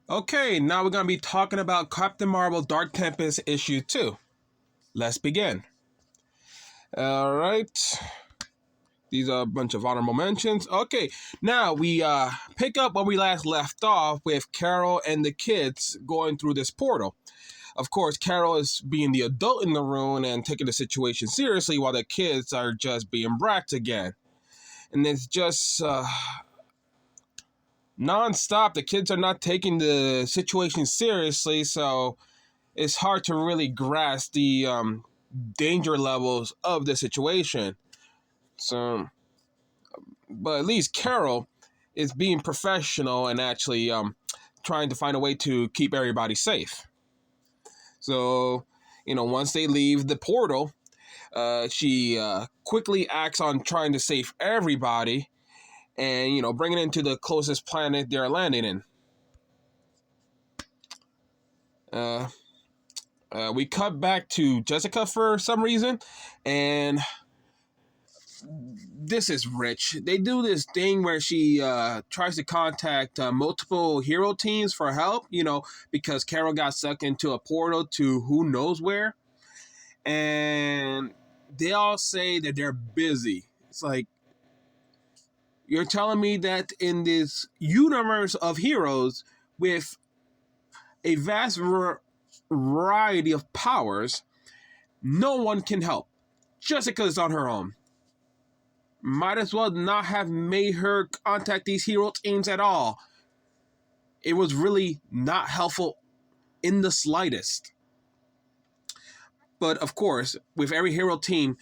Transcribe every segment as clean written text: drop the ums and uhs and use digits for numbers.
Okay, now we're going to be talking about Captain Marvel Dark Tempest issue 2. Let's begin. Alright, these are a bunch of honorable mentions. Okay, now we pick up where we last left off with Carol and the kids going through this portal. Of course, Carol is being the adult in the room and taking the situation seriously while the kids are just being brats again. And it's just non-stop. The kids are not taking the situation seriously, so it's hard to really grasp the danger levels of the situation. So, but at least Carol is being professional and actually trying to find a way to keep everybody safe. So, once they leave the portal, she quickly acts on trying to save everybody and, bring it into the closest planet they're landing in. Uh, we cut back to Jessica for some reason, and this is rich. They do this thing where she tries to contact multiple hero teams for help, because Carol got sucked into a portal to who knows where. And they all say that they're busy. It's like, you're telling me that in this universe of heroes with a vast variety of powers, no one can help. Jessica's on her own. Might as well not have made her contact these hero teams at all. It was really not helpful in the slightest. But of course, with every hero team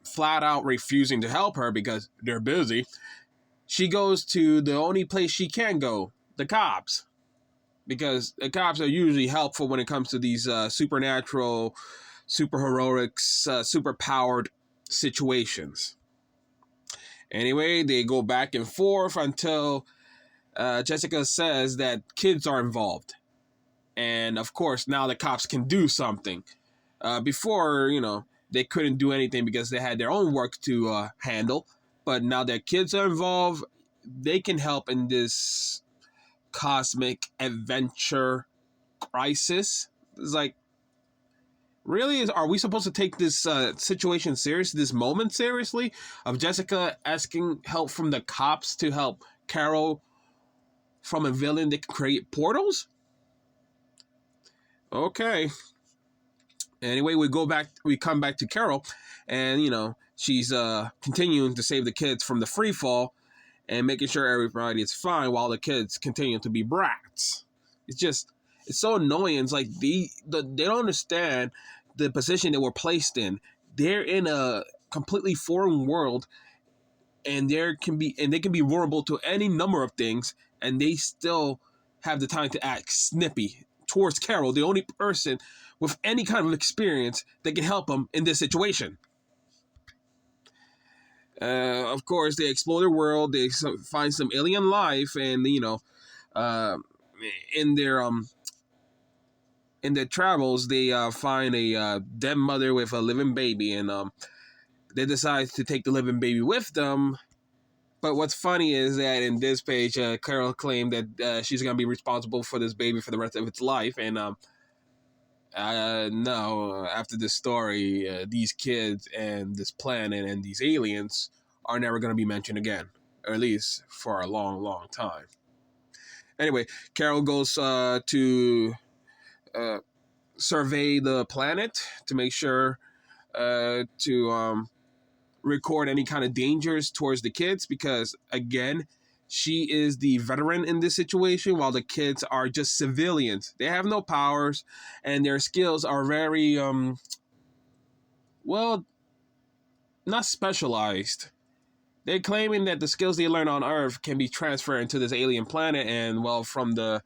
flat out refusing to help her because they're busy, she goes to the only place she can go, the cops. Because the cops are usually helpful when it comes to these supernatural, super heroics, super powered situations. Anyway, they go back and forth until Jessica says that kids are involved. And of course, now the cops can do something. Before, they couldn't do anything because they had their own work to handle. But now that kids are involved, they can help in this cosmic adventure crisis. It's like, really? Are we supposed to take this situation seriously, this moment seriously, of Jessica asking help from the cops to help Carol from a villain that can create portals? Okay. Anyway, we come back to Carol, and, she's continuing to save the kids from the free fall and making sure everybody is fine while the kids continue to be brats. It's so annoying. It's like they don't understand the position that we're placed in. They're in a completely foreign world, and they can be vulnerable to any number of things, and they still have the time to act snippy towards Carol, the only person with any kind of experience that can help them in this situation. Of course, they explore the world. They find some alien life, and uh, in their travels, they find a dead mother with a living baby, and they decide to take the living baby with them. But what's funny is that in this page, Carol claimed that she's going to be responsible for this baby for the rest of its life, and no, after this story, these kids and this planet and these aliens are never going to be mentioned again, or at least for a long, long time. Anyway, Carol goes to survey the planet to make sure to record any kind of dangers towards the kids, because, again, she is the veteran in this situation while the kids are just civilians. They have no powers, and their skills are very, well, not specialized. They're claiming that the skills they learn on Earth can be transferred into this alien planet, and, well, from the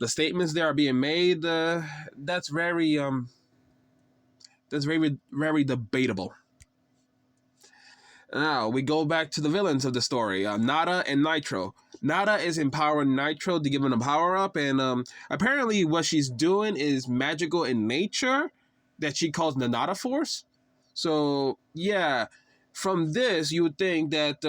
statements that are being made, that's very very debatable. Now, we go back to the villains of the story, Nada and Nitro. Nada is empowering Nitro to give him a power-up, and apparently what she's doing is magical in nature that she calls the Nada Force. So, yeah, From this, you would think that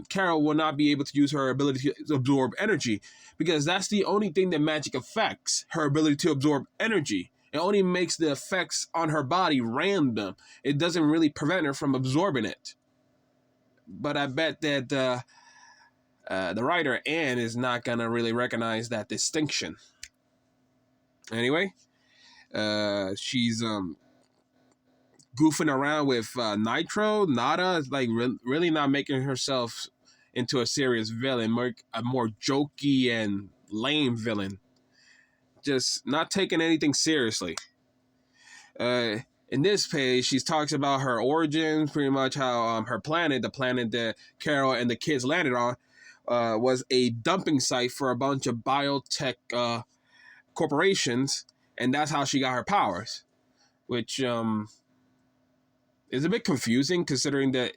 Carol will not be able to use her ability to absorb energy, because that's the only thing that magic affects, her ability to absorb energy. It only makes the effects on her body random. It doesn't really prevent her from absorbing it. But I bet that the writer, Anne, is not going to really recognize that distinction. Anyway, she's goofing around with Nitro. Nada is like really not making herself into a serious villain, a more jokey and lame villain. Just not taking anything seriously. In this page, she talks about her origins, pretty much how her planet, the planet that Carol and the kids landed on, was a dumping site for a bunch of biotech corporations, and that's how she got her powers, which is a bit confusing considering that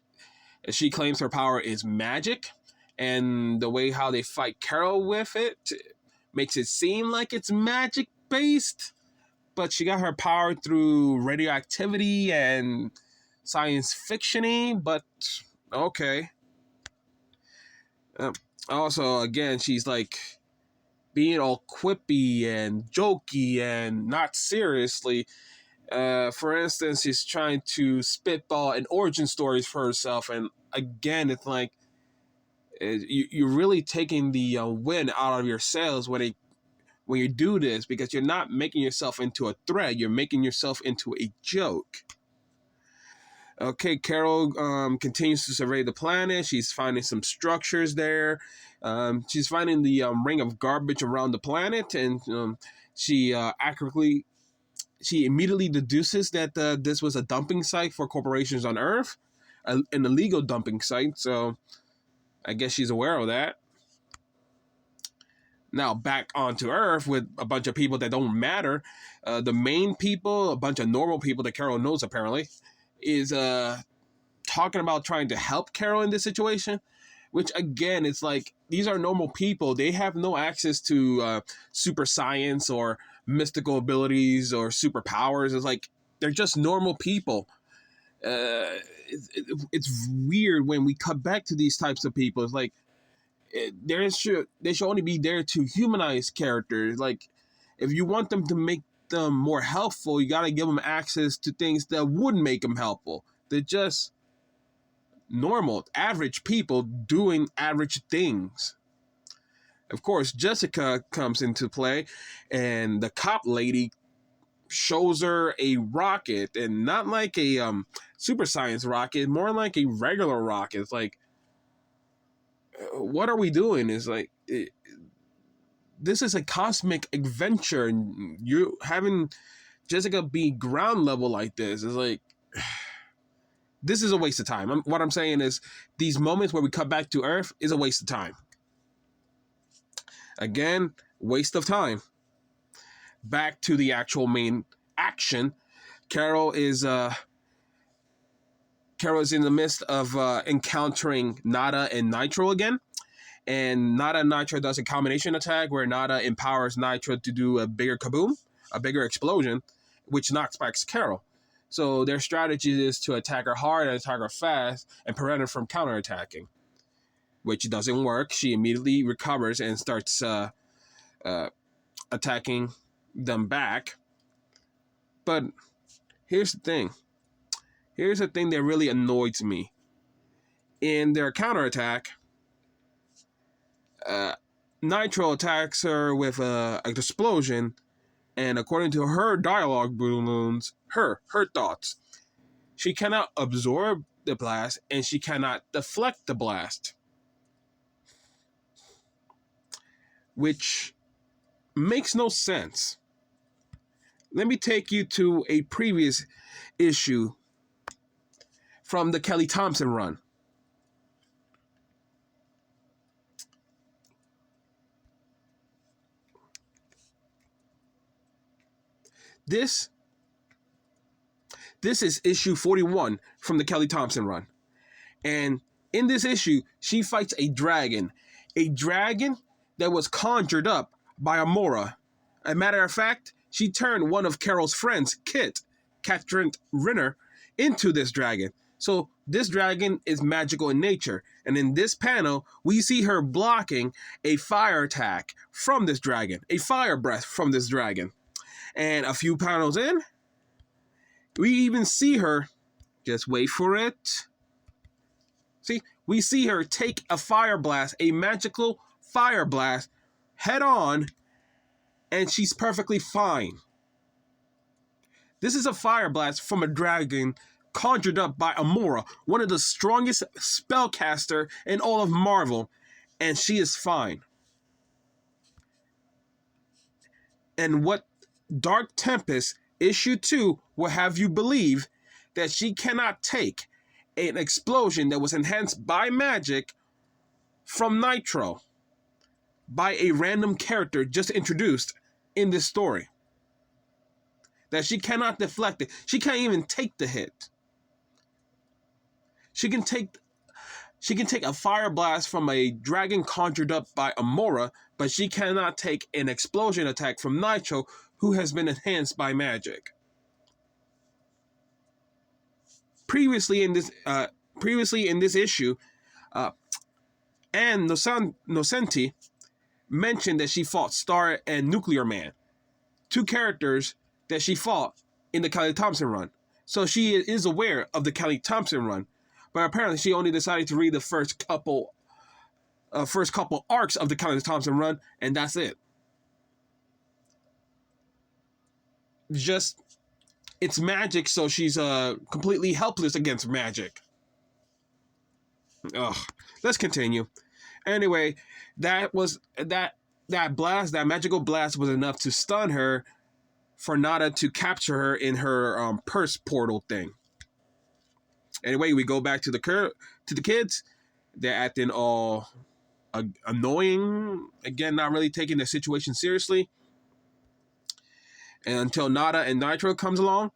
she claims her power is magic, and the way how they fight Carol with it makes it seem like it's magic based, but she got her power through radioactivity and science fiction-y, but okay. Also, again, she's like being all quippy and jokey and not seriously. For instance, she's trying to spitball an origin stories for herself, and again, it's like you're really taking the wind out of your sails when you do this, because you're not making yourself into a threat, you're making yourself into a joke. Okay, Carol continues to survey the planet. She's finding some structures there. She's finding the ring of garbage around the planet, and she immediately deduces that this was a dumping site for corporations on Earth, an illegal dumping site. So I guess she's aware of that. Now back onto Earth with a bunch of people that don't matter. The main people, a bunch of normal people that Carol knows apparently, is talking about trying to help Carol in this situation, which again, it's like these are normal people. They have no access to super science or mystical abilities or superpowers. It's like they're just normal people. It's weird when we cut back to these types of people. It's like they should only be there to humanize characters. Like if you want them to make them more helpful, you got to give them access to things that would make them helpful. They're just normal, average people doing average things. Of course, Jessica comes into play, and the cop lady shows her a rocket, and not like a super science rocket, more like a regular rocket. It's like, what are we doing? It's like, this is a cosmic adventure, and you having Jessica be ground level like this is like, this is a waste of time. What I'm saying is, these moments where we cut back to Earth is a waste of time. Again, waste of time. Back to the actual main action. Carol is in the midst of encountering Nada and Nitro again. And Nada and Nitro does a combination attack where Nada empowers Nitro to do a bigger kaboom, a bigger explosion, which knocks back Carol. So their strategy is to attack her hard and attack her fast and prevent her from counterattacking, which doesn't work. She immediately recovers and starts attacking them back. But here's the thing. Here's the thing that really annoys me. In their counterattack, Nitro attacks her with an explosion, and according to her dialogue balloons, her thoughts, she cannot absorb the blast and she cannot deflect the blast, which makes no sense. Let me take you to a previous issue from the Kelly Thompson run. This is issue 41 from the Kelly Thompson run. And in this issue, she fights a dragon that was conjured up by Amora. As a matter of fact, she turned one of Carol's friends, Katrin Renner, into this dragon. So This dragon is magical in nature, and in this panel, we see her blocking a fire attack from this dragon, a fire breath from this dragon. And a few panels in, we even see her, just wait for it. See, we see her take a fire blast, a magical fire blast, head on, and she's perfectly fine. This is a fire blast from a dragon conjured up by Amora, one of the strongest spellcaster in all of Marvel, and she is fine. And what Dark Tempest issue 2 will have you believe that she cannot take an explosion that was enhanced by magic from Nitro by a random character just introduced in this story. That she cannot deflect it. She can't even take the hit. She can take a fire blast from a dragon conjured up by Amora, but she cannot take an explosion attack from Nitro, who has been enhanced by magic. Previously in this issue, Anne Nocenti mentioned that she fought Star and Nuclear Man, two characters that she fought in the Kelly Thompson run. So she is aware of the Kelly Thompson run, but apparently she only decided to read the first couple arcs of the Kelly Thompson run, and that's it. It's magic, so she's completely helpless against magic. Ugh. Let's continue. Anyway, that magical blast was enough to stun her, for Nada to capture her in her purse portal thing. Anyway, we go back to the kids. They're acting all annoying again, not really taking the situation seriously. And until Nada and Nitro comes along,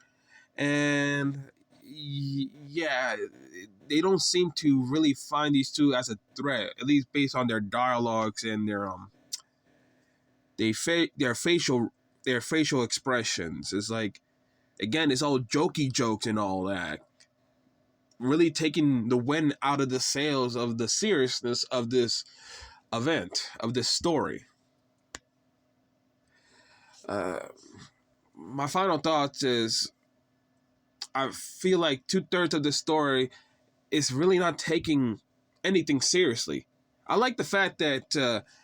and yeah, they don't seem to really find these two as a threat, at least based on their dialogues and their facial expressions. It's like, again, it's all jokey jokes and all that, really taking the wind out of the sails of the seriousness of this event, of this story. My final thoughts is, I feel like 2/3 of the story is really not taking anything seriously. I like the fact that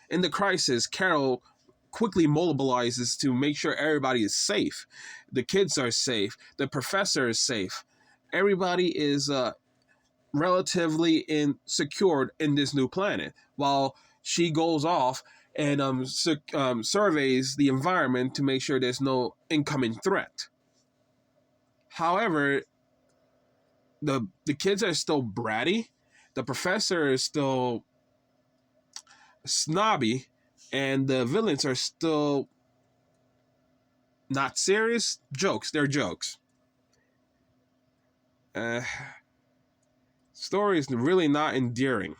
in the crisis, Carol quickly mobilizes to make sure everybody is safe. The kids are safe. The professor is safe. Everybody is relatively secured in this new planet, while she goes off and surveys the environment to make sure there's no incoming threat. However, the kids are still bratty. The professor is still snobby, and the villains are still not serious. Jokes. They're jokes. Story is really not endearing.